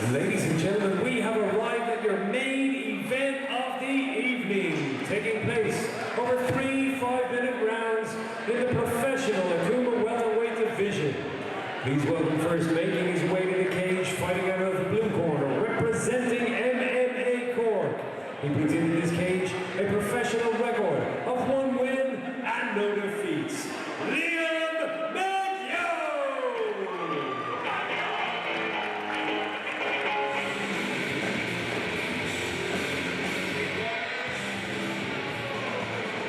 Ladies and gentlemen, we have arrived at your main event of the evening, taking place over 3 5-minute rounds in the professional Akuma Welterweight division. Please welcome first making his way to the cage, fighting out of the blue corner, representing MMA Cork. He brings into this cage a professional record of 1 win and no defeats.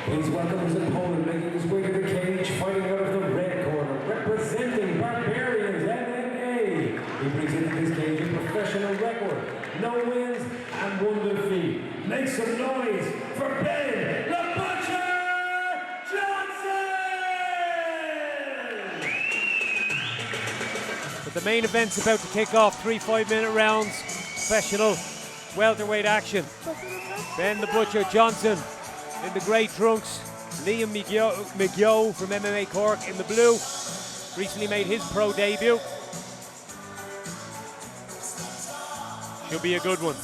Please welcome his opponent, making his way to the cage, fighting out of the red corner, representing Barbarian MMA. He brings into this cage a professional record, no wins and 1 defeat. Make some noise for Ben the Butcher Johnston! But the main event's about to kick off. 3 5-minute rounds, professional welterweight action. Ben the Butcher Johnson in the grey trunks, Liam McGeough from MMA Cork in the blue, recently made his pro debut. Should be a good one.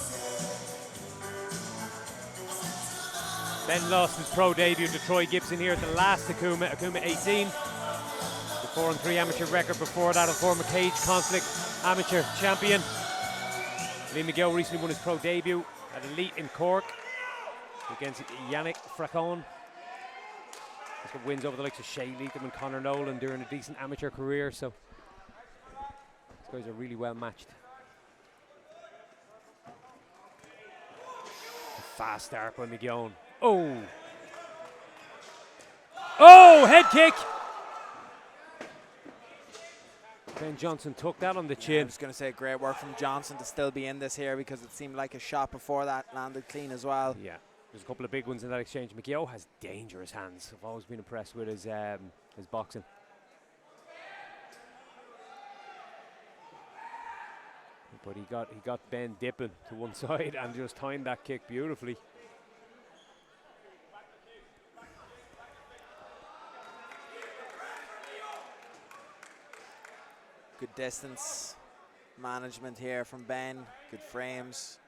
Ben lost his pro debut to Troy Gibson here at the last Akuma 18. The 4-3 amateur record before that, a former cage conflict amateur champion. Liam McGeough recently won his pro debut at Elite in Cork against Yannick Fracon. He's got wins over the likes of Shay Leatham and Conor Nolan during a decent amateur career, so these guys are really well matched. A fast start by McGeough. Oh! Oh, head kick! Ben Johnson took that on the chin. I was going to say great work from Johnson to still be in this here, because it seemed like a shot before that landed clean as well. Yeah. There's a couple of big ones in that exchange. McGeough has dangerous hands. I've always been impressed with his boxing. But he got Ben dipping to one side and just timed that kick beautifully. Good distance management here from Ben. Good frames.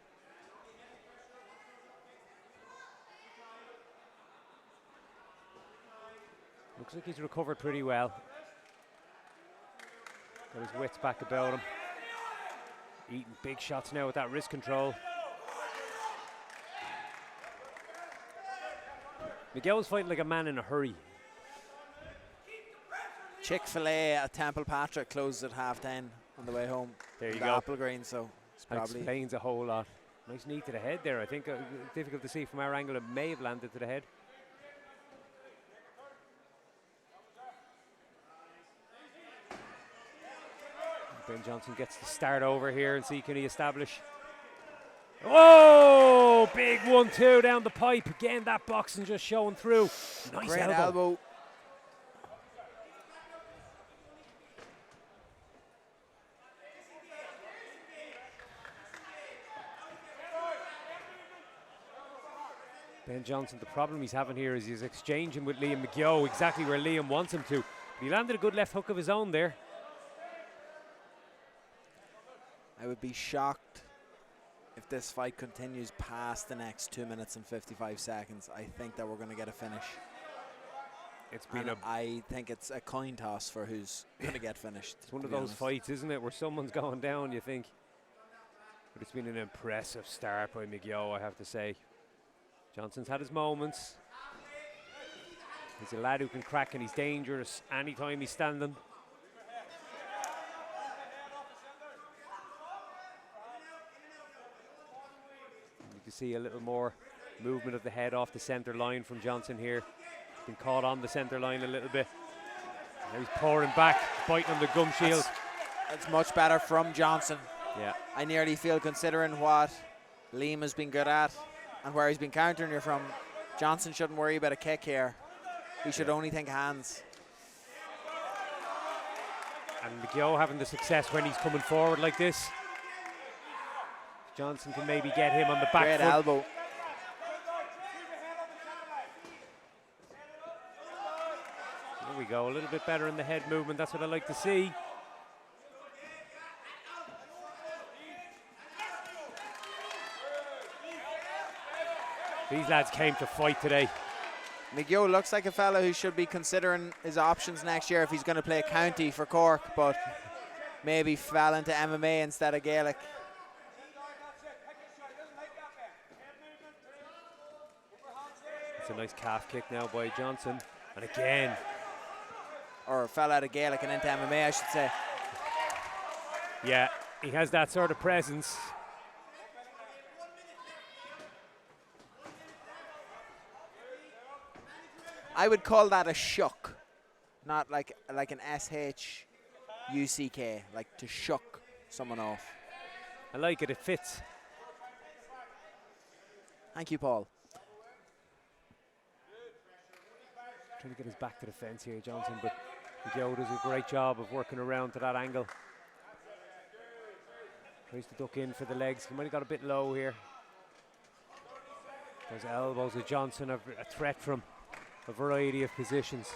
Looks like he's recovered pretty well. Got his wits back about him. Eating big shots now with that wrist control. McGeough's fighting like a man in a hurry. Chick-fil-A at Temple Patrick closes at 10:30 on the way home. There you the go. Apple Green, so it's That probably explains a whole lot. Nice knee to the head there. I think difficult to see from our angle. It may have landed to the head. Ben Johnson gets to start over here and see can he establish. Oh, big 1-2 down the pipe. Again, that boxing just showing through. Nice great elbow. elbow. Ben Johnson, the problem he's having here is he's exchanging with Liam McGeough exactly where Liam wants him to. But he landed a good left hook of his own there. I would be shocked if this fight continues past the next 2 minutes and 55 seconds. I think that we're going to get a finish. I think it's a coin toss for who's going to get finished. It's one of those fights, isn't it, where someone's going down, you think. But it's been an impressive start by McGeough, I have to say. Johnson's had his moments. He's a lad who can crack, and he's dangerous anytime he's standing. You can see a little more movement of the head off the center line from Johnson here. Been caught on the center line a little bit. Now he's pouring back, biting on the gum shield. That's much better from Johnson. Yeah. I nearly feel, considering what Liam has been good at and where he's been countering you from, Johnson shouldn't worry about a kick here. He should only think hands. And McGeough having the success when he's coming forward like this. Johnson can maybe get him on the back Great foot. elbow. There we go, a little bit better in the head movement. That's what I like to see. These lads came to fight today. McGeough looks like a fella who should be considering his options next year if he's going to play county for Cork, but maybe fell into MMA instead of Gaelic. It's a nice calf kick now by Johnston. And again. Or fell out of Gaelic and into MMA, I should say. Yeah, he has that sort of presence. I would call that a shuck, not like an S-H-U-C-K, like to shuck someone off. I like it, it fits. Thank you, Paul. Trying to get his back to the fence here, Johnson, but McGeough does a great job of working around to that angle. Tries to duck in for the legs. He might have got a bit low here. Those elbows of Johnson are a threat from a variety of positions.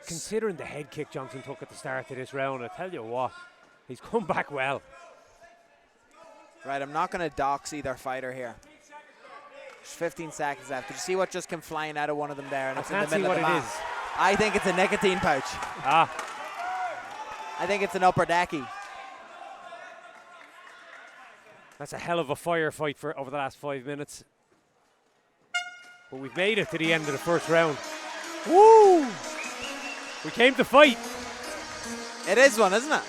Considering the head kick Johnson took at the start of this round, I tell you what, he's come back well. Right, I'm not going to dox either fighter here. There's 15 seconds left. Did you see what just came flying out of one of them there? And I it's in the can't see middle what of the it mat. is. I think it's a nicotine pouch. Ah. I think it's an upper decky. That's a hell of a firefight for over the last 5 minutes. But we've made it to the end of the first round. Woo! We came to fight. It is one, isn't it?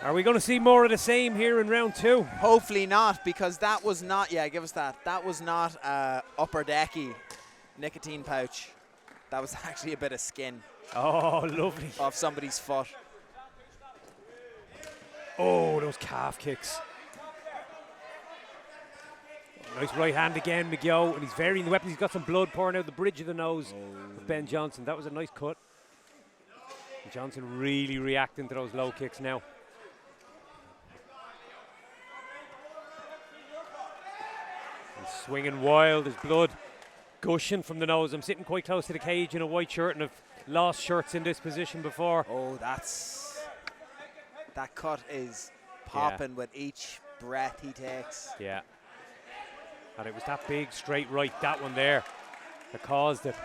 Are we going to see more of the same here in round 2? Hopefully not, because that was not, yeah, give us that. That was not upper decky nicotine pouch. That was actually a bit of skin. Oh, lovely. Off somebody's foot. Oh, those calf kicks. Nice right hand again, McGeough, and he's varying the weapons. He's got some blood pouring out the bridge of the nose of Ben Johnston. That was a nice cut. And Johnson really reacting to those low kicks now. He's swinging wild, his blood gushing from the nose. I'm sitting quite close to the cage in a white shirt, and I've lost shirts in this position before. Oh, that cut is popping with each breath he takes. Yeah. And it was that big straight right, that one there, that caused it.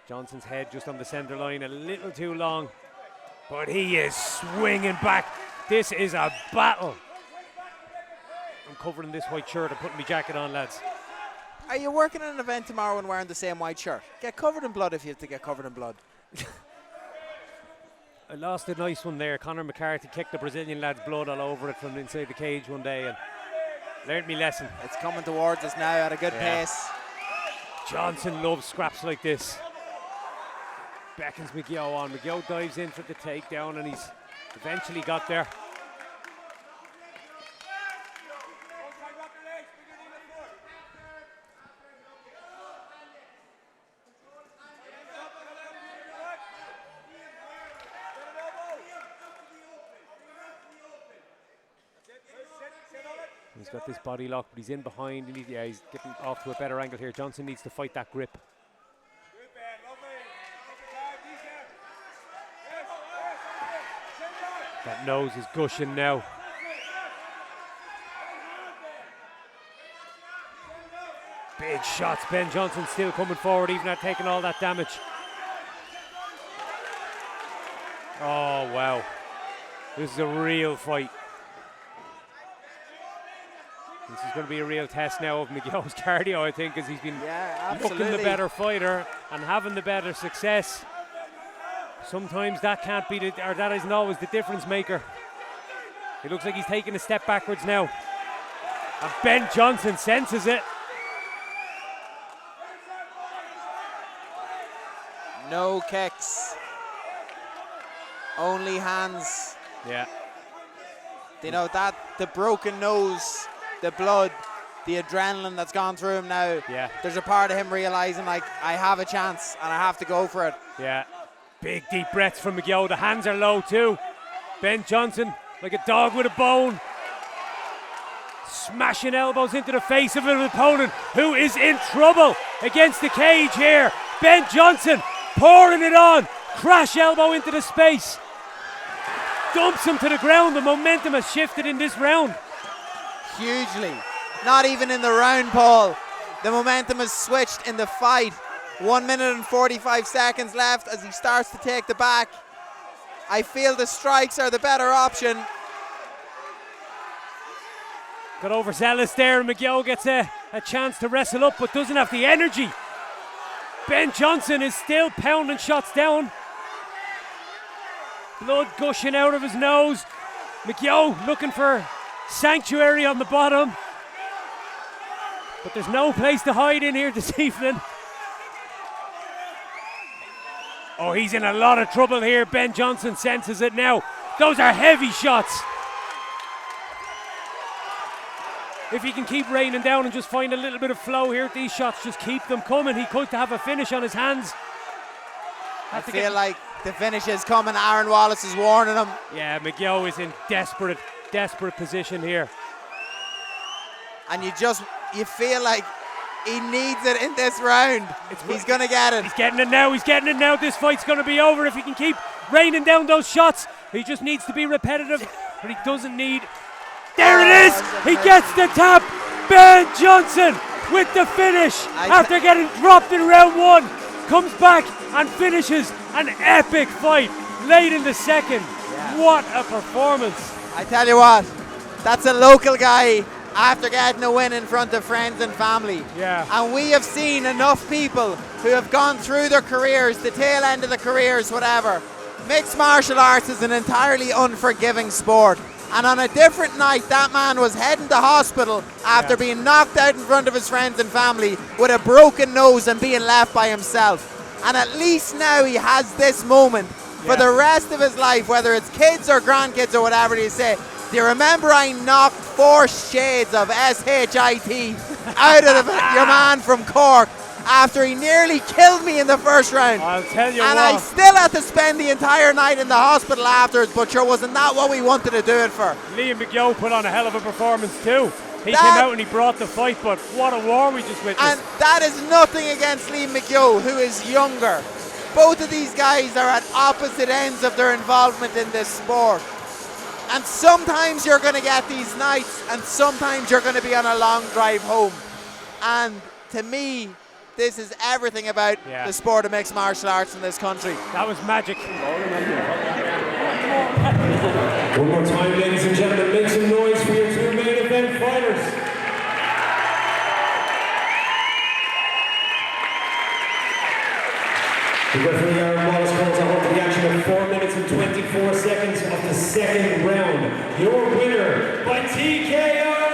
Johnson's head just on the center line a little too long, but he is swinging back. This is a battle. I'm covering this white shirt and putting my jacket on, lads. Are you working at an event tomorrow and wearing the same white shirt? Get covered in blood if you have to get covered in blood. I lost a nice one there. Conor McCarthy kicked the Brazilian lad's blood all over it from inside the cage one day and learned me lesson. It's coming towards us now at a good pace. Johnson loves scraps like this. Beckons McGeough on. McGeough dives in for the takedown and he's eventually got there. He's got this body lock, but he's in behind. He's getting off to a better angle here. Johnson needs to fight that grip. That nose is gushing now. Big shots. Ben Johnson still coming forward, even after taking all that damage. Oh, wow. This is a real fight. This is going to be a real test now of McGeough's cardio, I think, as he's been looking the better fighter and having the better success. Sometimes that can't be, or that isn't always the difference maker. It looks like he's taking a step backwards now. And Ben Johnson senses it. No kicks. Only hands. Yeah. You know, that, the broken nose, the blood, the adrenaline that's gone through him now. Yeah. There's a part of him realizing, like, I have a chance and I have to go for it. Yeah. Big deep breaths from McGeough. The hands are low too. Ben Johnson, like a dog with a bone. Smashing elbows into the face of an opponent who is in trouble against the cage here. Ben Johnson pouring it on. Crash elbow into the space. dumps him to the ground. The momentum has shifted in this round. Hugely. Not even in the round, Paul. The momentum has switched in the fight. 1 minute and 45 seconds left as he starts to take the back. I feel the strikes are the better option. Got overzealous there, and McGeough gets a chance to wrestle up, but doesn't have the energy. Ben Johnston is still pounding shots down. Blood gushing out of his nose. McGeough looking for sanctuary on the bottom. But there's no place to hide in here this evening. Oh, he's in a lot of trouble here. Ben Johnston senses it now. Those are heavy shots. If he can keep raining down and just find a little bit of flow here, these shots just keep them coming. He could have a finish on his hands. I feel like the finish is coming. Aaron Wallace is warning him. Yeah, McGeough is in desperate position here. And you feel like he needs it in this round. He's going to get it. He's getting it now. This fight's going to be over if he can keep raining down those shots. He just needs to be repetitive, but he doesn't need. There it is! He gets the tap! Ben Johnston with the finish after getting dropped in round one. Comes back and finishes an epic fight late in the second. Yeah. What a performance. I tell you what, that's a local guy after getting a win in front of friends and family. Yeah. And we have seen enough people who have gone through their careers, the tail end of the careers, whatever. Mixed martial arts is an entirely unforgiving sport. And on a different night, that man was heading to hospital after being knocked out in front of his friends and family with a broken nose and being left by himself. And at least now he has this moment for the rest of his life, whether it's kids or grandkids or whatever you say. Do you remember I knocked 4 shades of SHIT out of your man from Cork after he nearly killed me in the first round? I'll tell you and what. I still had to spend the entire night in the hospital afterwards, but sure, wasn't that what we wanted to do it for? Liam McGeough put on a hell of a performance too. He came out and he brought the fight, but what a war we just witnessed. And that is nothing against Liam McGeough, who is younger. Both of these guys are at opposite ends of their involvement in this sport. And sometimes you're going to get these nights, and sometimes you're going to be on a long drive home. And to me, this is everything about the sport of mixed martial arts in this country. That was magic. One more time, ladies and gentlemen, make some noise for your 2 main event fighters. The referee Aaron Wallace calls a halt to the action of 4 minutes and 24 seconds of the second round. Your winner by TKO!